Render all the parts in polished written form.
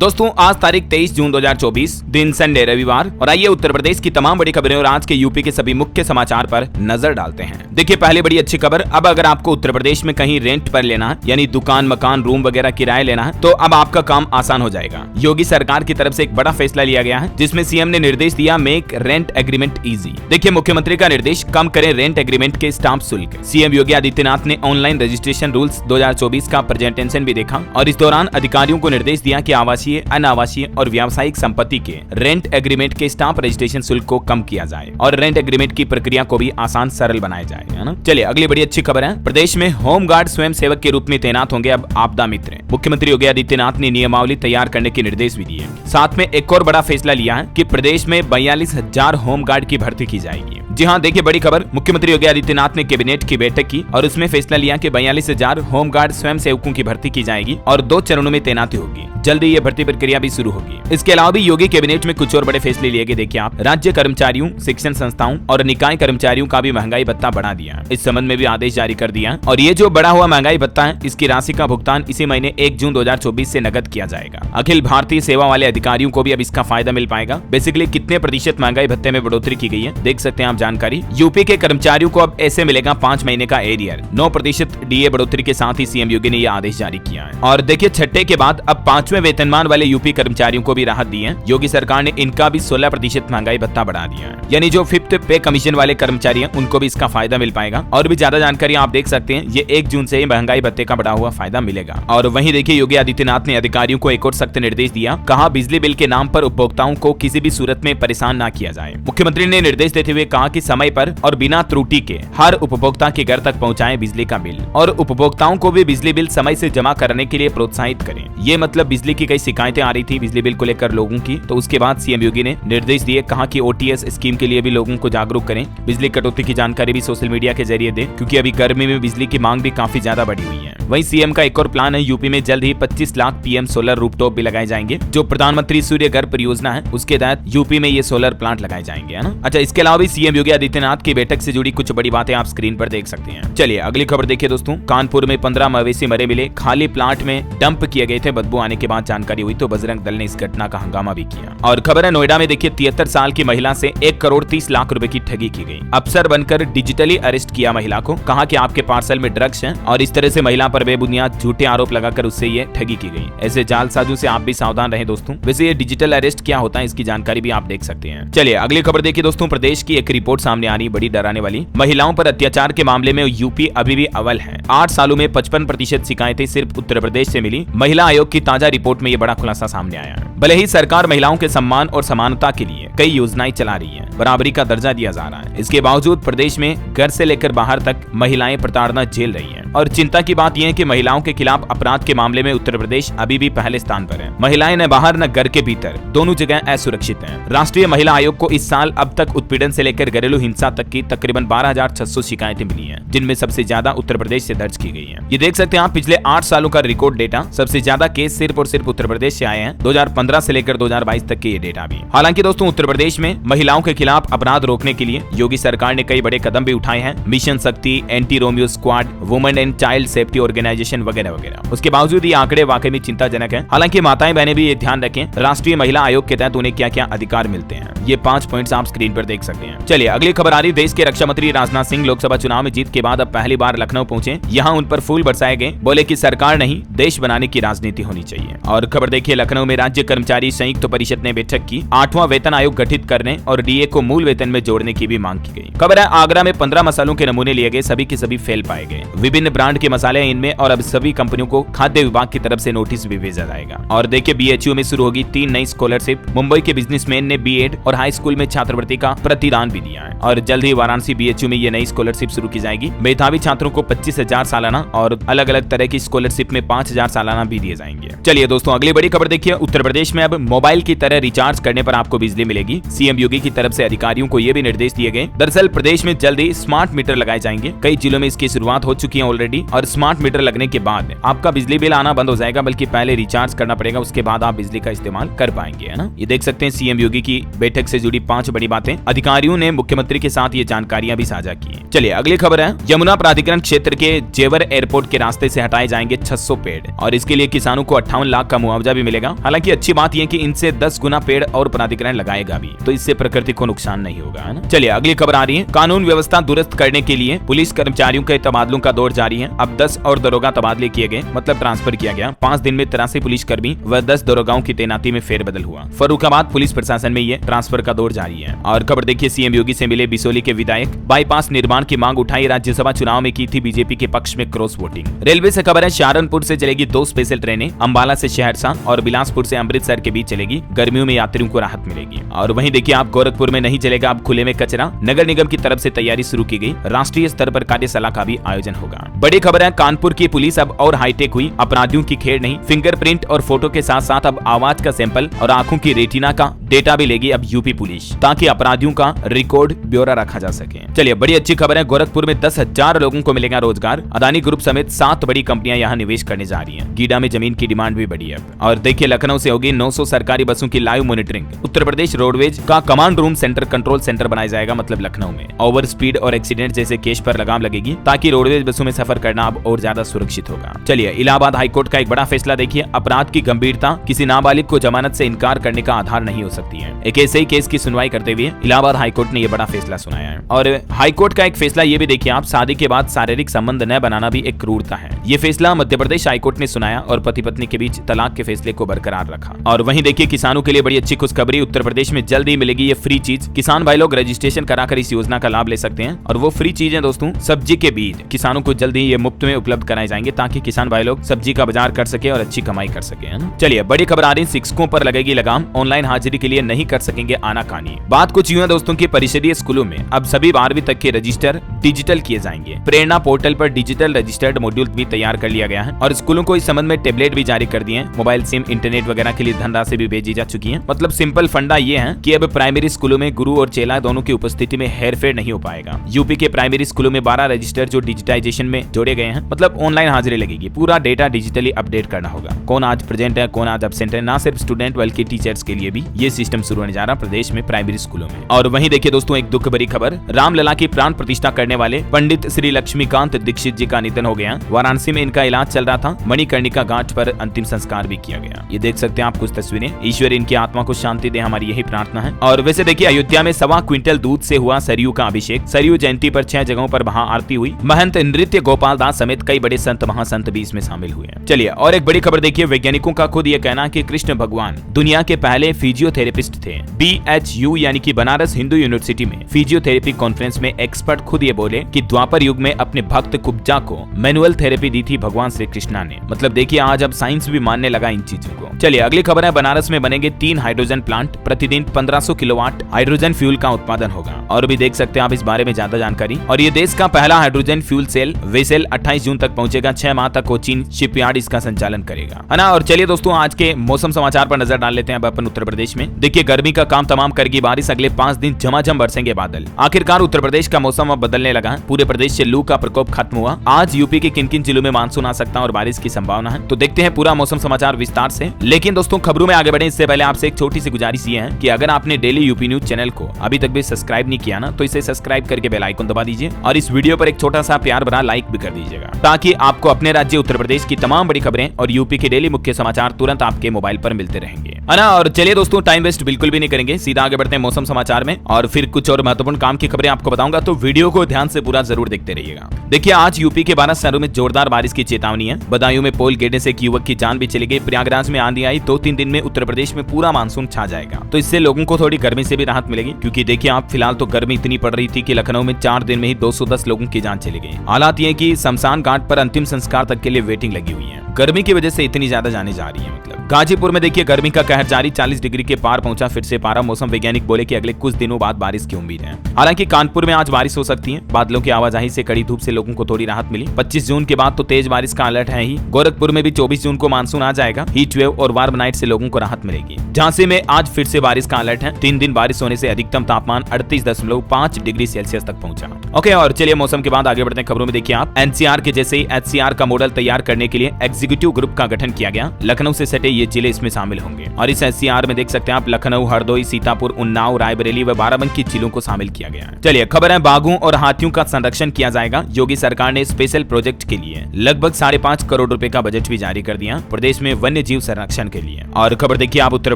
दोस्तों आज तारीख 23 जून 2024, दिन संडे रविवार, और आइए उत्तर प्रदेश की तमाम बड़ी खबरें और आज के यूपी के सभी मुख्य समाचार पर नजर डालते हैं। देखिए पहले बड़ी अच्छी खबर, अब अगर आपको उत्तर प्रदेश में कहीं रेंट पर लेना है, यानी दुकान मकान रूम वगैरह किराए लेना है, तो अब आपका काम आसान हो जाएगा। योगी सरकार की तरफ से एक बड़ा फैसला लिया गया है, जिसमें सीएम ने निर्देश दिया, मेक रेंट एग्रीमेंट इजी। देखिए मुख्यमंत्री का निर्देश, कम करें रेंट एग्रीमेंट के स्टाम्प शुल्क। सीएम योगी आदित्यनाथ ने ऑनलाइन रजिस्ट्रेशन रूल्स 2024 का प्रेजेंटेशन भी देखा और इस दौरान अधिकारियों को निर्देश दिया कि आवासीय, अनावासीय और व्यावसायिक संपत्ति के रेंट एग्रीमेंट के स्टाम्प रजिस्ट्रेशन शुल्क को कम किया जाए और रेंट एग्रीमेंट की प्रक्रिया को भी आसान सरल बनाया जाए, है ना। चलिए अगली बड़ी अच्छी खबर है, प्रदेश में होमगार्ड स्वयं सेवक के रूप में तैनात होंगे अब आपदा मित्र। मुख्यमंत्री योगी आदित्यनाथ ने नियमावली तैयार करने के निर्देश भी दिए। साथ में एक और बड़ा फैसला लिया है कि प्रदेश में 42,000 होमगार्ड की भर्ती की जाएगी। जी हाँ, देखिए बड़ी खबर, मुख्यमंत्री योगी आदित्यनाथ ने कैबिनेट की बैठक की और उसमें फैसला लिया कि 42,000 होमगार्ड स्वयं सेवकों की भर्ती की जाएगी और 2 चरणों में तैनाती होगी। जल्दी ये भर्ती प्रक्रिया भी शुरू होगी। इसके अलावा भी योगी कैबिनेट में कुछ और बड़े फैसले लिए गए। देखिए आप, राज्य कर्मचारियों, शिक्षण संस्थाओं और निकाय कर्मचारियों का भी महंगाई भत्ता बढ़ा दिया। इस संबंध में भी आदेश जारी कर दिया और ये जो बढ़ा हुआ महंगाई भत्ता है, इसकी राशि का भुगतान इसी महीने 1 जून 2024 से नकद किया जाएगा। अखिल भारतीय सेवा वाले अधिकारियों को भी अब इसका फायदा मिल पाएगा। बेसिकली कितने प्रतिशत महंगाई भत्ते में बढ़ोतरी की गई है देख सकते हैं आप जानकारी। यूपी के कर्मचारियों को अब ऐसे मिलेगा 5 महीने का एरियर, 9% डीए बढ़ोतरी के साथ ही सीएम योगी ने यह आदेश जारी किया है। और देखिए छठे के बाद अब 5वें वेतनमान वाले यूपी कर्मचारियों को भी राहत दी है। योगी सरकार ने इनका भी 16% महंगाई भत्ता बढ़ा दिया है, यानी जो 5th पे कमीशन वाले कर्मचारी हैं उनको भी इसका फायदा मिल पाएगा। और भी ज्यादा जानकारी आप देख सकते हैं, ये 1 जून से ही महंगाई भत्ते का बढ़ा हुआ फायदा मिलेगा। और वहीं देखिए योगी आदित्यनाथ ने अधिकारियों को एक और सख्त निर्देश दिया, कहा बिजली बिल के नाम पर उपभोक्ताओं को किसी भी सूरत में परेशान न किया जाए। मुख्यमंत्री ने निर्देश देते हुए कहा कि समय पर और बिना त्रुटि के हर उपभोक्ता के घर तक पहुंचाएं बिजली का बिल और उपभोक्ताओं को भी बिजली बिल समय से जमा करने के लिए प्रोत्साहित करें। ये मतलब बिजली की कई शिकायतें आ रही थी बिजली बिल को लेकर लोगों की, तो उसके बाद सीएम योगी ने निर्देश दिए, कहा कि ओटीएस स्कीम के लिए भी लोगों को जागरूक करें, बिजली कटौती की जानकारी भी सोशल मीडिया के जरिए दें, क्योंकि अभी गर्मी में बिजली की मांग भी काफी ज्यादा बढ़ी हुई है। वहीं सीएम का एक और प्लान है, यूपी में जल्द ही 25 लाख पीएम सोलर रूफटॉप भी लगाए जाएंगे। जो प्रधानमंत्री सूर्य घर परियोजना है उसके तहत यूपी में ये सोलर प्लांट लगाए जाएंगे, है ना। अच्छा, इसके अलावा भी सीएम योगी आदित्यनाथ की बैठक से जुड़ी कुछ बड़ी बातें आप स्क्रीन पर देख सकते हैं। चलिए अगली खबर देखिए दोस्तों, कानपुर में 15 मवेशी मरे मिले, खाली प्लांट में डंप किए गए थे, बदबू आने के बाद जानकारी हुई तो बजरंग दल ने इस घटना का हंगामा भी किया। और खबर है नोएडा में देखिए 73 साल की महिला से 1 करोड़ 30 लाख रुपए की ठगी की गई। अफसर बनकर डिजिटली अरेस्ट किया महिला को, कहा कि आपके पार्सल में ड्रग्स हैं और इस तरह से महिला पर बेबुनियाद झूठे आरोप लगाकर उससे ये ठगी की गई। ऐसे जालसाजों से आप भी सावधान रहें दोस्तों। वैसे ये डिजिटल अरेस्ट क्या होता है इसकी जानकारी भी आप देख सकते हैं। चलिए अगली खबर देखिए दोस्तों, प्रदेश की एक रिपोर्ट सामने आ रही बड़ी डराने वाली, महिलाओं पर अत्याचार के मामले में यूपी अभी भी अव्वल है। 8 सालों में 55% शिकायतें सिर्फ उत्तर प्रदेश से मिली। महिला आयोग की ताजा रिपोर्ट में ये बड़ा खुलासा सामने आया है। भले ही सरकार महिलाओं के सम्मान और समानता के लिए कई योजनाएं चला रही है, बराबरी का दर्जा दिया जा रहा है, इसके बावजूद प्रदेश में घर से लेकर बाहर तक महिलाएं प्रताड़ना झेल रही हैं। और चिंता की बात यह है कि महिलाओं के खिलाफ अपराध के मामले में उत्तर प्रदेश अभी भी पहले स्थान पर है। महिलाएं न बाहर न घर के भीतर, दोनों जगह असुरक्षित हैं। राष्ट्रीय महिला आयोग को इस साल अब तक उत्पीड़न से लेकर घरेलू हिंसा तक की तकरीबन 12,600 शिकायतें मिली हैं, जिनमें सबसे ज्यादा उत्तर प्रदेश से दर्ज की गई हैं। ये देख सकते हैं आप पिछले 8 सालों का रिकॉर्ड डेटा, सबसे ज्यादा केस सिर्फ और सिर्फ उत्तर प्रदेश से आए हैं, 2015 से लेकर 2022 तक के ये डेटा भी। हालांकि दोस्तों उत्तर प्रदेश में महिलाओं के खिलाफ अपराध रोकने के लिए योगी सरकार ने कई बड़े कदम भी उठाए हैं, mission Shakti, anti Romeo squad, women and child safety organisation वगैरह वगैरह। उसके बावजूद ये आंकड़े वाकई में चिंताजनक है। हालांकि माताएं बहनें भी ये ध्यान रखें, राष्ट्रीय महिला आयोग के तहत उन्हें क्या क्या अधिकार मिलते हैं। ये 5 पॉइंट्स आप स्क्रीन पर देख सकते हैं। चलिए अगली खबर आ रही, देश के रक्षा मंत्री राजनाथ सिंह लोकसभा चुनाव में जीत के बाद अब पहली बार लखनऊ पहुंचे। यहाँ उन पर फूल बरसाए गए, बोले कि सरकार नहीं देश बनाने की राजनीति होनी चाहिए। और खबर देखिए, लखनऊ में राज्य कर्मचारी संयुक्त परिषद ने बैठक की, 8वां वेतन आयोग गठित करने और डीए को मूल वेतन में जोड़ने की भी मांग की गई। खबर है आगरा में 15 मसालों के नमूने लिए गए, सभी के सभी फेल पाए गए। विभिन्न ब्रांड के मसाले इनमें और अब सभी कंपनियों को खाद्य विभाग की तरफ से नोटिस भी भेजा जाएगा। और देखिए बीएचयू में शुरू होगी 3 नई स्कॉलरशिप। मुंबई के बिजनेसमैन ने बीएड और हाई स्कूल में छात्रवृत्ति का प्रतिदान भी दिया है। और जल्द ही वाराणसी बीएचयू में ये नई स्कॉलरशिप शुरू की जाएगी। मेधावी छात्रों को 25,000 सालाना और अलग अलग तरह की स्कॉलरशिप में 5,000 सालाना भी दिए जाएंगे। चलिए दोस्तों अगली बड़ी खबर देखिए, उत्तर प्रदेश में अब मोबाइल की तरह रिचार्ज करने पर आपको बिजली मिलेगी। सीएम योगी की तरफ से अधिकारियों को ये भी निर्देश दिए गए। दरअसल प्रदेश में जल्द ही स्मार्ट मीटर लगाए जाएंगे। कई जिलों में इसकी शुरुआत हो चुकी है ऑलरेडी। और स्मार्ट मीटर लगने के बाद आपका बिजली बिल आना बंद हो जाएगा, बल्कि पहले रिचार्ज करना पड़ेगा उसके बाद आप बिजली का इस्तेमाल कर पाएंगे, है ना। ये देख सकते हैं सीएम योगी की बैठक से जुड़ी 5 बड़ी बातें। अधिकारियों ने मुख्यमंत्री के साथ ये जानकारियां भी साझा की। चलिए अगली खबर है, यमुना प्राधिकरण क्षेत्र के जेवर एयरपोर्ट के रास्ते से हटाए जाएंगे 600 पेड़ और इसके लिए किसानों को 58 लाख का मुआवजा भी मिलेगा। हालांकि अच्छी बात यह कि इनसे 10 गुना पेड़ और प्राधिकरण लगाएगा भी, तो इससे प्रकृति को नुकसान नहीं होगा, है ना। चलिए अगली खबर आ रही है, कानून व्यवस्था दुरुस्त करने के लिए पुलिस कर्मचारियों के तबादलों का दौर जारी है। अब 10 और दरोगा तबादले किए गए, मतलब ट्रांसफर किया गया। 5 दिन में 83 पुलिसकर्मी व 10 दरोगाओं की तैनाती में फेरबदल हुआ। फर्रुखाबाद पुलिस प्रशासन में ये ट्रांसफर का दौर जारी है। और खबर देखिए, सीएम योगी से मिले बिसोली के विधायक, बाईपास निर्माण की मांग उठाई। राज्यसभा चुनाव में की थी बीजेपी के पक्ष में क्रॉस वोटिंग। रेलवे से खबर है, सहारनपुर से चलेगी 2 स्पेशल ट्रेनें, अंबाला से सहरसा और बिलासपुर से अमृतसर के बीच चलेगी। गर्मियों में यात्रियों को राहत मिलेगी। और वहीं देखिए आप, गोरखपुर में नहीं चलेगा अब खुले में कचरा। नगर निगम की तरफ से तैयारी शुरू की गई। राष्ट्रीय स्तर पर कार्यशाला का भी आयोजन होगा। बड़ी खबर है, कानपुर की पुलिस अब और हाईटेक हुई। अपराधियों की खेड़ नहीं, फिंगरप्रिंट और फोटो के साथ साथ अब आवाज का सैंपल और आंखों की रेटिना का डेटा भी लेगी अब यूपी पुलिस, ताकि अपराधियों का रिकॉर्ड ब्यौरा रखा जा सके। चलिए बड़ी अच्छी खबर है, गोरखपुर में 10,000 लोगों को मिलेगा रोजगार। अदानी ग्रुप समेत 7 बड़ी कंपनियां यहां निवेश करने जा रही हैं। गीडा में जमीन की डिमांड भी बढ़ी है। और देखिए लखनऊ से होगी 900 सरकारी बसों की live monitoring. Uttar Pradesh roadways का command room centre, control centre बनाया जाएगा, मतलब लखनऊ में। ओवर स्पीड और एक्सीडेंट जैसे केस पर लगाम लगेगी, ताकि रोडवेज बसों में सफर करना अब और ज्यादा सुरक्षित होगा। चलिए इलाहाबाद हाईकोर्ट का एक बड़ा फैसला देखिए, अपराध की गंभीरता किसी नाबालिग को जमानत से इनकार करने का आधार नहीं हो सकती है। एक ऐसे ही केस की सुनवाई करते हुए इलाहाबाद हाईकोर्ट ने यह बड़ा फैसला सुनाया है। और हाईकोर्ट का एक फैसला ये भी देखिए आप, शादी के बाद शारीरिक संबंध न बनाना भी एक क्रूरता है। ये फैसला मध्य प्रदेश हाईकोर्ट ने सुनाया और पति पत्नी के बीच तलाक के फैसले को बरकरार रखा। और वहीं देखिए किसानों के लिए बड़ी अच्छी खुशखबरी, उत्तर प्रदेश में जल्द ही मिलेगी ये फ्री चीज। किसान भाई लोग रजिस्ट्रेशन कराकर इस योजना का लाभ ले सकते हैं। और वो फ्री चीज है दोस्तों, सब्जी के बीज किसानों को जल्द ही ये मुफ्त में उपलब्ध कराए जाएंगे, ताकि किसान भाई लोग सब्जी का बाजार कर सके और अच्छी कमाई कर सके, है ना। चलिए बड़ी खबर आ रही है, शिक्षकों पर लगेगी लगाम, ऑनलाइन हाजिरी के लिए नहीं कर सकेंगे आनाकानी। बात कुछ यूं है दोस्तों की, परिषदीय स्कूलों में अब सभी 12वीं तक के रजिस्टर डिजिटल किए जाएंगे। प्रेरणा पोर्टल पर डिजिटल रजिस्टर्ड मॉड्यूल भी तैयार कर लिया गया है और स्कूलों को इस संबंध में टेबलेट भी जारी कर दिए हैं। मोबाइल सिम, इंटरनेट वगैरह के लिए धनराशि भी भेजी जा चुकी है। मतलब सिंपल फंडा ये है कि अब प्राइमरी स्कूलों में गुरु और चेला दोनों की उपस्थिति में हेरफेर नहीं हो पाएगा। यूपी के प्राइमरी स्कूलों में 12 रजिस्टर जो डिजिटाइजेशन में जोड़े गए हैं, मतलब ऑनलाइन हाजिरी लगेगी। पूरा डेटा डिजिटली अपडेट करना होगा, कौन आज प्रेजेंट है, कौन आज एब्सेंट है। ना सिर्फ स्टूडेंट बल्कि टीचर्स के लिए भी ये सिस्टम शुरू होने जा रहा है प्रदेश में प्राइमरी स्कूलों में। और वहीं देखिए दोस्तों एक दुख भरी खबर, रामलला की प्राण प्रतिष्ठा करने वाले पंडित श्री लक्ष्मीकांत दीक्षित जी का निधन हो गया। वाराणसी में इनका इलाज चल रहा था। मणिकर्णिका घाट पर अंतिम संस्कार भी किया गया। ये देख सकते हैं आप कुछ तस्वीरें। ईश्वर इनकी आत्मा को शांति दे, हमारी यही प्रार्थना है। और वैसे देखिए अयोध्या में 1.25 क्विंटल दूध से हुआ सरयू का अभिषेक। सरयू जयंती पर 6 जगहों पर महा आरती हुई। महंत नृत्य गोपाल दास समेत कई बड़े संत महासंत भी इसमें शामिल हुए। चलिए और एक बड़ी खबर देखिए, वैज्ञानिकों का खुद ये कहना है कि कृष्ण भगवान दुनिया के पहले फिजियोथेरेपिस्ट थे। BHU यानी कि बनारस हिंदू यूनिवर्सिटी में फिजियोथेरेपी कॉन्फ्रेंस में एक्सपर्ट खुद ये बोले कि द्वापर युग में अपने भक्त कुब्जा को मैनुअल थेरेपी दी थी भगवान श्री कृष्णा ने। मतलब देखिए आज अब साइंस भी मानने लगा इन चीजों को। चलिए अगली खबर है, बनारस में बनेंगे 3 हाइड्रोजन प्लांट। प्रतिदिन 1500 किलोवाट हाइड्रोजन फ्यूल का उत्पादन होगा। और भी देख सकते हैं आप इस बारे में ज्यादा जानकारी। और ये देश का पहला हाइड्रोजन फ्यूल सेल वेसल 28 जून तक पहुंचेगा। 6 माह तक कोचीन शिपयार्ड इसका संचालन करेगा, है ना। और चलिए दोस्तों आज के मौसम समाचार पर नजर डाल लेते हैं अब अपन उत्तर प्रदेश में। देखिए गर्मी का काम तमाम करेगी बारिश। अगले 5 दिन झमाझम बरसेंगे बादल। आखिरकार उत्तर प्रदेश का मौसम अब बदलने लगा है। पूरे प्रदेश से लू का प्रकोप खत्म हुआ। आज यूपी के किन किन जिलों में मानसून आ सकता है और बारिश की संभावना है, तो देखते हैं पूरा मौसम समाचार विस्तार से। लेकिन दोस्तों खबरों में आगे बढ़े इससे पहले आपसे एक छोटी सी गुजारिश ये है कि अगर आपने डेली यूपी न्यूज चैनल को अभी तक भी सब्सक्राइब नहीं किया ना, तो इसे सब्सक्राइब करके बेल आइकन दबा दीजिए और इस वीडियो पर एक छोटा सा प्यार भरा लाइक भी कर दीजिएगा, ताकि आपको अपने राज्य उत्तर प्रदेश की तमाम बड़ी खबरें और यूपी के डेली मुख्य समाचार तुरंत आपके मोबाइल पर मिलते रहेंगे, है ना। और चलिए दोस्तों टाइम वेस्ट बिल्कुल भी नहीं करेंगे, सीधा आगे बढ़ते हैं मौसम समाचार में। और फिर कुछ और महत्वपूर्ण काम की खबरें आपको बताऊंगा, तो वीडियो को ध्यान से पूरा जरूर देखते रहिएगा। देखिए आज यूपी के 12 शहरों में जोरदार बारिश की चेतावनी है। बदायूं में पोल गिरने से एक युवक की जान भी चली गई। प्रयागराज में आंधी आई। 2-3 दिन में उत्तर प्रदेश में पूरा मानसून छा जाएगा, तो इससे लोगों को थोड़ी गर्मी से भी राहत मिलेगी। क्योंकि देखिए आप फिलहाल तो गर्मी इतनी पड़ रही थी कि लखनऊ में 4 दिन में ही 210 लोगों की जान चली गई। हालात ये कि शमशान घाट पर अंतिम संस्कार तक के लिए वेटिंग लगी हुई है। गर्मी की वजह से इतनी ज्यादा जाने जा रही है। मतलब गाजीपुर में देखिए गर्मी का कहर जारी। 40 डिग्री के पार पहुंचा फिर से पारा। मौसम वैज्ञानिक बोले कि अगले कुछ दिनों बाद बारिश की उम्मीद है। हालांकि कानपुर में आज बारिश हो सकती है। बादलों की आवाजाही से कड़ी धूप से लोगों को थोड़ी राहत मिली। 25 जून के बाद तो तेज बारिश का अलर्ट है ही। गोरखपुर में भी 24 जून को मानसून आ जाएगा। हीट वेव और वार्म नाइट से लोगों को राहत मिलेगी। झांसी में आज फिर से बारिश का अलर्ट है। 3 दिन बारिश होने से अधिकतम तापमान 38.5 डिग्री सेल्सियस तक पहुंचा। ओके और चलिए मौसम के बाद आगे बढ़ते हैं खबरों में। देखिए आप एनसीआर के जैसे ही एचसीआर का मॉडल तैयार करने के लिए एग्जीक्यूटिव ग्रुप का गठन किया गया। लखनऊ से सटे ये जिले इसमें शामिल होंगे और इस SCR में देख सकते हैं आप लखनऊ, हरदोई, सीतापुर, उन्नाव, रायबरेली व बाराबंकी जिलों को शामिल किया गया है। चलिए खबर है, बाघों और हाथियों का संरक्षण किया जाएगा। योगी सरकार ने स्पेशल प्रोजेक्ट के लिए लगभग 5.5 करोड़ रुपए का बजट भी जारी कर दिया प्रदेश में वन्य जीव संरक्षण के लिए। और खबर देखिए आप, उत्तर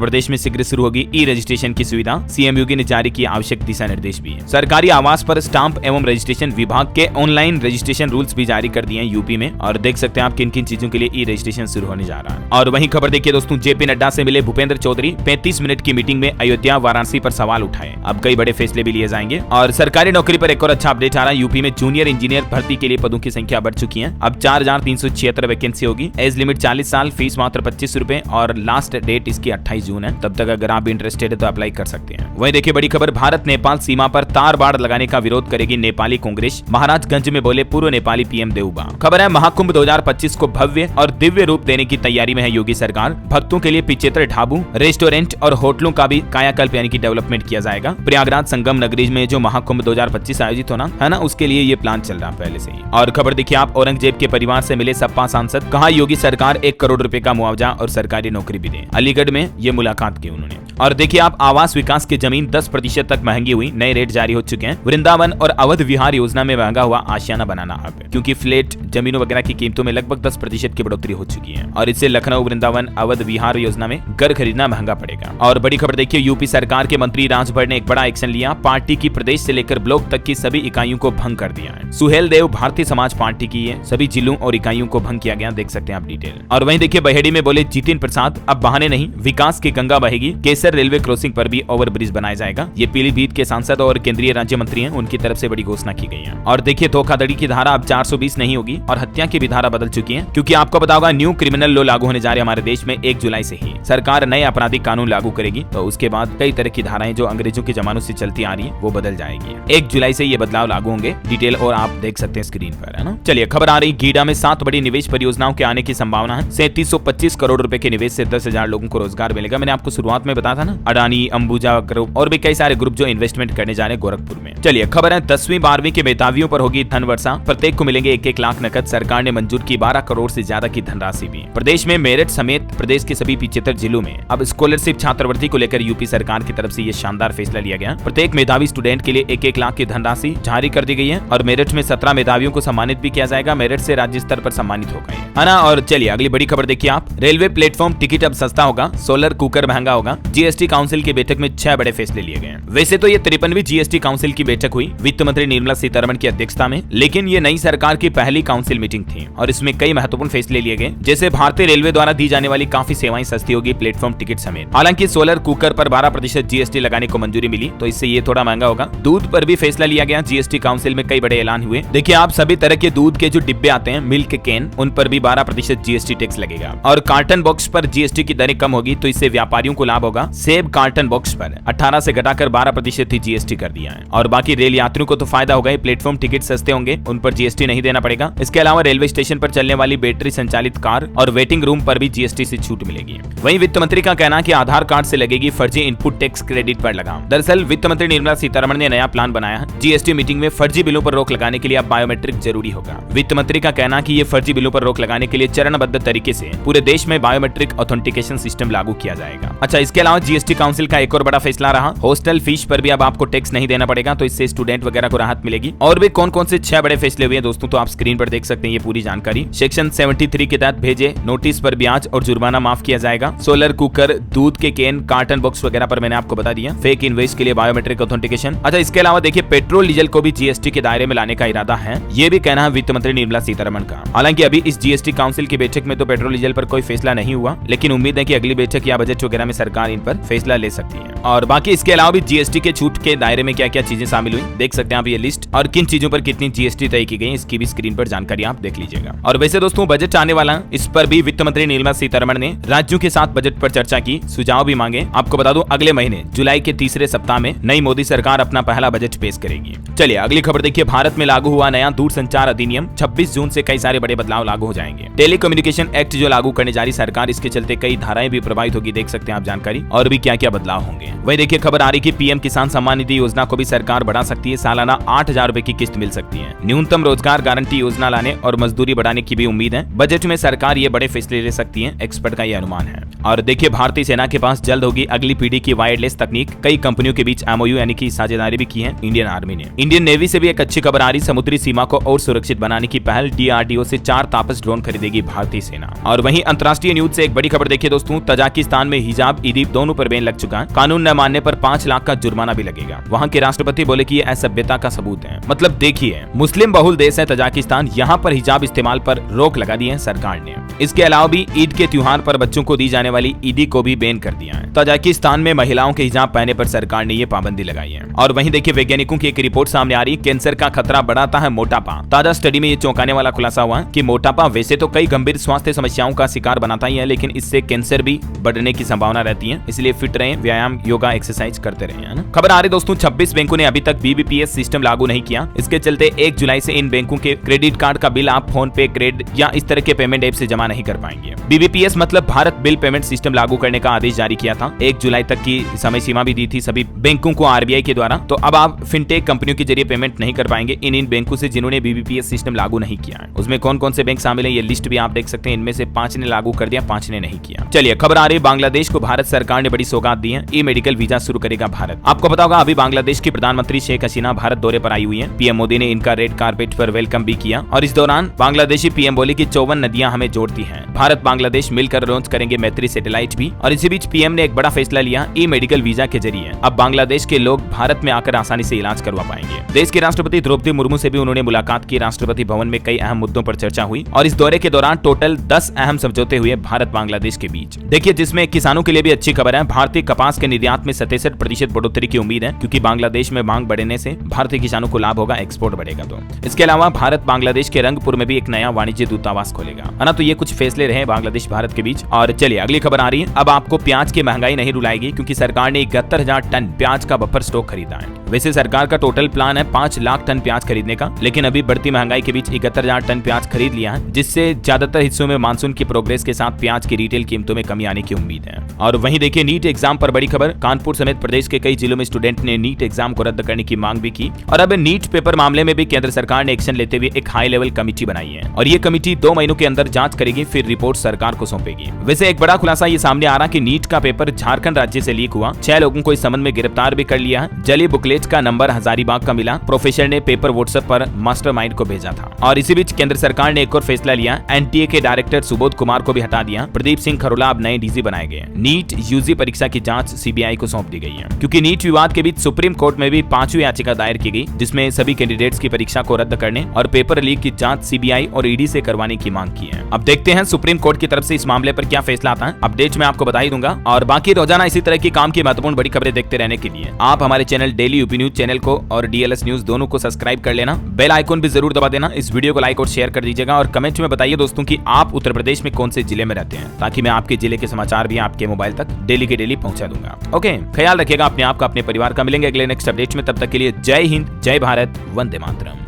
प्रदेश में शीघ्र शुरू होगी ई-रजिस्ट्रेशन की सुविधा। सीएम योगी ने जारी किया आवश्यक दिशा निर्देश भी। सरकारी आवास पर स्टाम्प एवं रजिस्ट्रेशन विभाग के ऑनलाइन रजिस्ट्रेशन रूल्स भी जारी कर दिए हैं यूपी में। और देख सकते हैं आप किन किन चीजों के लिए ई-रजिस्ट्रेशन शुरू होने जा रहा है। और वहीं खबर देखिए दोस्तों, जेपी नड्डा से मिले भूपेंद्र चौधरी। 35 मिनट की मीटिंग में अयोध्या, वाराणसी पर सवाल उठाए। अब कई बड़े फैसले भी लिए जाएंगे। और सरकारी नौकरी पर एक और अच्छा अपडेट आ रहा है। यूपी में जूनियर इंजीनियर भर्ती के लिए पदों की संख्या बढ़ चुकी है। अब 4376 वैकेंसी होगी। एज लिमिट 40 साल, फीस मात्र 25 रुपए और लास्ट डेट इसकी 28 जून है। तब तक अगर आप भी इंटरेस्टेड है तो अप्लाई कर सकते हैं। वहीं देखिए बड़ी खबर, भारत नेपाल सीमा पर तार बाड़ लगाने का विरोध करेगी नेपाली कांग्रेस। महाराजगंज में बोले पूर्व नेपाली पीएम देउबा। खबर है, महाकुंभ 2025 को भव्य और दिव्य रूप देने की तैयारी में है योगी सरकार। भक्तों के लिए 75 ढाबू, रेस्टोरेंट और होटलों का भी कायाकल्प यानी कि डेवलपमेंट किया जाएगा। प्रयागराज संगम नगरी में जो महाकुंभ 2025 आयोजित होना है ना, उसके लिए ये प्लान चल रहा है पहले से ही। और खबर देखिए आप, औरंगजेब के परिवार से मिले सपा सांसद। कहा योगी सरकार 1 करोड़ रुपए का मुआवजा और सरकारी नौकरी भी दे। अलीगढ़ में ये मुलाकात की उन्होंने। और देखिए आप, आवास विकास की जमीन 10% तक महंगी हुई। नए रेट जारी हो चुके हैं। वृंदावन और अवध विहार योजना में महंगा हुआ आशियाना बनाना अब, क्योंकि फ्लैट जमीनों वगैरह की कीमतों में लगभग 10% की बढ़ोतरी हो चुकी है। और इससे लखनऊ, वृंदावन, अवध विहार योजना में घर खरीदना महंगा पड़ेगा। और बड़ी खबर देखिए, यूपी सरकार के मंत्री राजभर ने एक बड़ा एक्शन लिया। पार्टी की प्रदेश से लेकर ब्लॉक तक की सभी इकाइयों को भंग कर दिया है। सुहेल देव भारतीय समाज पार्टी की है। सभी जिलों और इकाइयों को भंग किया गया, देख सकते हैं आप डिटेल। और वहीं देखिए बहेड़ी में बोले जितिन प्रसाद, अब बहाने नहीं, विकास की गंगा बहेगी। केसर रेलवे क्रॉसिंग पर भी ओवरब्रिज बनाया जाएगा। ये पीलीभीत के सांसद और केंद्रीय राज्य मंत्री हैं, उनकी तरफ से बड़ी घोषणा की गई है। और देखिए धोखाधड़ी की धारा अब 420 नहीं होगी और हत्या की भी धारा बदल चुकी है, क्योंकि आपको पता होगा न्यू क्रिमिनल लॉ लागू होने जा रहे हैं हमारे देश में 1 जुलाई से ही। सरकार नए आपराधिक कानून लागू करेगी, तो उसके बाद कई तरह की धाराएं जो अंग्रेजों के जमानों से चलती आ रही है वो बदल जाएगी। 1 जुलाई से ये बदलाव लागू होंगे। डिटेल और आप देख सकते हैं स्क्रीन पर, है ना। चलिए खबर आ रही, गीडा में 7 बड़ी निवेश परियोजनाओं के आने की संभावना है। 3725 करोड़ रुपए के निवेश से 10,000 लोगों को रोजगार मिलेगा। मैंने आपको शुरुआत में बताया था ना, अडानी, अंबुजा ग्रुप और भी कई सारे ग्रुप जो इन्वेस्टमेंट करने जा रहे हैं गोरखपुर में। चलिए खबर है, 10वीं 12वीं के मेधावियों पर होगी धन वर्षा। प्रत्येक को मिलेंगे 1-1 लाख नकद। सरकार ने मंजूर की 12 करोड़ से ज्यादा की धनराशि भी। प्रदेश में मेरठ समेत प्रदेश के सभी 75 जिलों में अब स्कॉलरशिप छात्रवृत्ति को लेकर यूपी सरकार की तरफ से ये शानदार फैसला लिया गया। प्रत्येक मेधावी स्टूडेंट के लिए 1-1 लाख की धनराशि जारी कर दी गई है। और मेरठ में 17 मेधावियों को सम्मानित भी किया जाएगा। मेरठ से राज्य स्तर पर सम्मानित हो गए, है ना। और चलिए अगली बड़ी खबर देखिए आप, रेलवे प्लेटफॉर्म टिकट अब सस्ता होगा। सोलर कुकर महंगा होगा। जीएसटी काउंसिल की बैठक में 6 बड़े फैसले लिए गए। वैसे तो ये 53वीं जीएसटी काउंसिल की बैठक हुई वित्त मंत्री निर्मला सीतारमण की अध्यक्षता में, लेकिन ये नई सरकार की पहली काउंसिल मीटिंग थी और इसमें कई महत्वपूर्ण फैसले लिए गए, जैसे भारतीय रेलवे द्वारा दी जाने वाली काफी सेवाएं सस्ती होगी, प्लेटफॉर्म टिकट समेत। हालांकि सोलर कुकर पर 12% जीएसटी लगाने को मंजूरी मिली, तो इससे ये थोड़ा महंगा होगा। दूध पर भी फैसला लिया गया। जीएसटी काउंसिल में कई बड़े ऐलान हुए। देखिए आप, सभी तरह के दूध के जो डिब्बे आते हैं, मिल्क कैन, उन पर भी 12% जीएसटी टैक्स लगेगा। और कार्टन बॉक्स पर जीएसटी की दरें कम होगी, तो इससे व्यापारियों को लाभ होगा। सेब कार्टन बॉक्स पर 18 से घटाकर 12% ही जीएसटी कर दिया है। और बाकी रेल यात्रियों को तो फायदा होगा, प्लेटफॉर्म टिकट सस्ते होंगे, उन पर जीएसटी नहीं देना पड़ेगा। इसके अलावा रेलवे स्टेशन पर चलने वाली बैटरी संचालित कार और वेटिंग रूम पर भी जीएसटी से छूट मिलेगी। वहीं वित्त मंत्री का कहना है कि आधार कार्ड से लगेगी फर्जी इनपुट टैक्स क्रेडिट पर लगाम। दरअसल वित्त मंत्री निर्मला सीतारमण ने नया प्लान बनाया है। जीएसटी मीटिंग में फर्जी बिलों पर रोक लगाने के लिए अब बायोमेट्रिक जरूरी होगा। वित्त मंत्री का कहना है कि ये फर्जी बिलों पर रोक लगाने के लिए चरणबद्ध तरीके से पूरे देश में बायोमेट्रिक ऑथेंटिकेशन सिस्टम लागू किया जाएगा। अच्छा, इसके अलावा जीएसटी काउंसिल का एक और बड़ा फैसला रहा, हॉस्टल फीस पर भी अब आपको टैक्स नहीं देना पड़ेगा, तो इससे स्टूडेंट वगैरह को राहत मिलेगी। और भी कौन कौन से 6 बड़े फैसले हुए हैं दोस्तों, तो आप स्क्रीन पर देख सकते हैं ये पूरी जानकारी। सेक्शन 73 के तहत भेजे नोटिस पर ब्याज और जुर्माना माफ किया जाएगा। सोलर कुकर, दूध के कैन, कार्टन बॉक्स वगैरह पर मैंने आपको बता दिया। फेक इनवॉइस के लिए बायोमेट्रिक ऑथेंटिकेशन। अच्छा, इसके अलावा देखिए पेट्रोल डीजल को भी जीएसटी के दायरे में लाने का इरादा है, ये भी कहना है वित्त मंत्री निर्मला सीतारमण का। हालांकि अभी इस जीएसटी काउंसिल की बैठक में तो पेट्रोल डीजल पर कोई फैसला नहीं हुआ, लेकिन उम्मीद है कि अगली बैठक या बजट वगैरह में सरकार इन पर फैसला ले सकती है। और बाकी इसके अलावा भी जीएसटी के छूट के दायरे में क्या क्या चीजें शामिल हुई, देख सकते हैं आप ये लिस्ट, और किन चीजों पर कितनी जीएसटी तय की गई, इसकी भी स्क्रीन पर जानकारी आप देख लीजिएगा। और वैसे दोस्तों बजट आने वाला, इस पर भी वित्त मंत्री निर्मला सीतारमण ने राज्यों के साथ बजट पर चर्चा की, सुझाव भी मांगे। आपको बता दूं अगले महीने जुलाई के तीसरे सप्ताह में नई मोदी सरकार अपना पहला बजट पेश करेगी। चलिए अगली खबर देखिए, भारत में लागू हुआ नया दूरसंचार अधिनियम। 26 जून से कई सारे बड़े बदलाव लागू हो जाएंगे। टेलीकम्युनिकेशन एक्ट जो लागू करने जा रही सरकार, इसके चलते कई धाराएं भी प्रभावित होगी, देख सकते हैं आप जानकारी। और भी क्या क्या बदलाव होंगे वही देखिए खबर आ रही कि पीएम किसान सम्मान निधि योजना को भी सरकार बढ़ा सकती है, सालाना 8,000 रुपए की किस्त मिल सकती है। न्यूनतम रोजगार गारंटी योजना लाने और मजदूरी बढ़ाने की भी उम्मीद है। बजट में सरकार ये बड़े फैसले ले सकती है, एक्सपर्ट का ये अनुमान है। और देखिए भारतीय सेना के पास जल्द होगी अगली पीढ़ी की वायरलेस तकनीक। कई कंपनियों के बीच एमओयू यानी कि साझेदारी भी की है इंडियन आर्मी ने। इंडियन नेवी से भी एक अच्छी खबर आ रही, समुद्री सीमा को और सुरक्षित बनाने की पहल। डीआरडीओ से 4 तापस ड्रोन खरीदेगी भारतीय सेना। और वहीं अंतर्राष्ट्रीय न्यूज से एक बड़ी खबर देखिए दोस्तों, तजाकिस्तान में हिजाब ईदीब दोनों पर बैन लग चुका है। कानून न मानने पर 5 लाख का जुर्माना भी लगेगा। वहाँ के राष्ट्रपति बोले कि ये असभ्यता का सबूत है। मतलब देखिए मुस्लिम बहुल देश है तजाकिस्तान, यहाँ पर हिजाब इस्तेमाल पर रोक लगा दी है सरकार ने। इसके अलावा भी ईद के त्योहार पर बच्चों को दी जाने वाली ईदी को भी बैन कर दिया है। तजाकिस्तान में महिलाओं के हिजाब पहनने पर सरकार ने ये पाबंदी लगाई है। और वहीं देखिए वैज्ञानिकों की एक रिपोर्ट सामने आ रही, कैंसर का खतरा बढ़ाता है मोटापा। ताजा स्टडी में ये चौंकाने वाला खुलासा हुआ कि मोटापा वैसे तो कई गंभीर स्वास्थ्य समस्याओं का शिकार बनाता ही है, लेकिन इससे कैंसर भी बढ़ने की संभावना रहती है। इसलिए फिट रहें, व्यायाम, योगा, एक्सरसाइज करते रहें, है ना। खबर आ रही दोस्तों 26 बैंकों ने अभी तक बीबीपीएस सिस्टम लागू नहीं किया। इसके चलते 1 जुलाई से इन बैंकों के क्रेडिट कार्ड का बिल आप फोन पे, क्रेडिट या इस तरह के पेमेंट ऐप से जमा नहीं कर पाएंगे। बीबीपीएस मतलब भारत बिल पेमेंट सिस्टम लागू करने का आदेश जारी किया था। 1 जुलाई तक की समय सीमा भी दी थी सभी बैंकों को आरबीआई के द्वारा। तो अब आप फिनटेक कंपनियों के जरिए पेमेंट नहीं कर पाएंगे इन बैंकों से जिन्होंने बीबीपीएस सिस्टम लागू नहीं किया है। उसमें कौन कौन से बैंक शामिल है ये लिस्ट भी आप देख सकते हैं। इनमें से 5 ने लागू कर दिया, 5 ने नहीं किया। चलिए खबर आ रही, बांग्लादेश को भारत सरकार ने बड़ी सौगात दी है। ई मेडिकल वीजा शुरू करेगा भारत। आपको पता होगा अभी बांग्लादेश की प्रधानमंत्री शेख हसीना भारत दौरे पर आई हुई है। पीएम मोदी ने इनका रेड कारपेट पर वेलकम भी किया। और इस दौरान बांग्लादेशी पीएम बोले कि 54 नदियां हमें जोड़ती हैं। भारत बांग्लादेश मिलकर लॉन्च करेंगे मैत्री सैटेलाइट भी। और इसी बीच पीएम ने एक बड़ा फैसला लिया, ई मेडिकल वीजा के जरिए अब बांग्लादेश के लोग भारत में आकर आसानी से इलाज करवा पाएंगे। देश के राष्ट्रपति द्रौपदी मुर्मू से भी उन्होंने मुलाकात की। राष्ट्रपति भवन में कई अहम मुद्दों पर चर्चा हुई। और इस दौरे के दौरान टोटल 10 अहम समझौते हुए भारत बांग्लादेश के बीच। देखिए जिसमें किसानों के लिए भी अच्छी खबर है। भारतीय कपास के निर्यात में 67% बढ़ोतरी की उम्मीद है, क्योंकि बांग्लादेश में मांग बढ़ने से भारतीय किसानों को लाभ होगा, एक्सपोर्ट बढ़ेगा। तो इसके अलावा भारत बांग्लादेश के रंगपुर में भी एक नया वाणिज्य दूतावास खोलेगा, है ना। तो ये कुछ फैसले रहे बांग्लादेश भारत के बीच। और चलिए अगली खबर आ रही है, अब आपको प्याज की महंगाई नहीं रुलाएगी, क्योंकि सरकार ने 71,000 टन प्याज का बफर स्टॉक खरीदा है। वैसे सरकार का टोटल प्लान है 5 लाख टन प्याज खरीदने का, लेकिन अभी बढ़ती महंगाई के बीच 71,000 टन प्याज खरीद लिया है, जिससे ज्यादातर हिस्सों में मानसून की प्रोग्रेस के साथ प्याज की रिटेल कीमतों में कमी आने की उम्मीद है। और वहीं देखिए नीट एग्जाम पर बड़ी खबर, कानपुर समेत प्रदेश के कई जिलों में स्टूडेंट ने नीट एग्जाम को रद्द करने की मांग भी की। और अब नीट पेपर मामले में भी केंद्र सरकार ने एक्शन लेते हुए एक हाई लेवल कमेटी बनाई है। और ये कमेटी 2 महीनों के अंदर जांच करेगी, फिर रिपोर्ट सरकार को सौंपेगी। वैसे एक बड़ा खुलासा ये सामने आ रहा कि नीट का पेपर झारखंड राज्य से लीक हुआ। 6 लोगों को इस संबंध में गिरफ्तार भी कर लिया है। जली बुकलेट का नंबर हजारीबाग का मिला। प्रोफेसर ने पेपर व्हाट्सएप पर मास्टरमाइंड को भेजा था। और इसी बीच केंद्र सरकार ने एक और फैसला लिया, एनटीए के डायरेक्टर सुबोध कुमार को भी हटा दिया। प्रदीप सिंह खरोला अब नए डीजी बनाए गए। नीट यूजी परीक्षा की जांच सीबीआई को सौंप दी गई है, क्योंकि नीट विवाद के बीच सुप्रीम कोर्ट में भी 5वीं याचिका दायर की गई, जिसमें सभी कैंडिडेट्स की परीक्षा को रद्द करने और पेपर लीक की जांच सीबीआई और ईडी से करवाने की मांग की है। अब देखते हैं सुप्रीम कोर्ट की तरफ से इस मामले पर क्या फैसला आता है। अपडेट मैं आपको बता ही दूंगा। और बाकी रोजाना इसी तरह की काम की महत्वपूर्ण बड़ी खबरें देखते रहने के लिए आप हमारे channel daily UP news channel को और डीएलएस न्यूज दोनों को सब्सक्राइब कर लेना। बेल आइकन भी जरूर दबा देना। इस वीडियो को लाइक और शेयर कर दीजिएगा। और कमेंट में बताइए दोस्तों कि आप उत्तर प्रदेश में कौन से जिले में रहते हैं, ताकि मैं आपके जिले के समाचार भी आपके मोबाइल तक डेली के डेली पहुंचा दूंगा। ओके, ख्याल रखिएगा अपने आप का, अपने परिवार का। मिलेंगे अगले नेक्स्ट अपडेट में, तब तक के लिए जय हिंद, जय भारत, वंदे मातरम।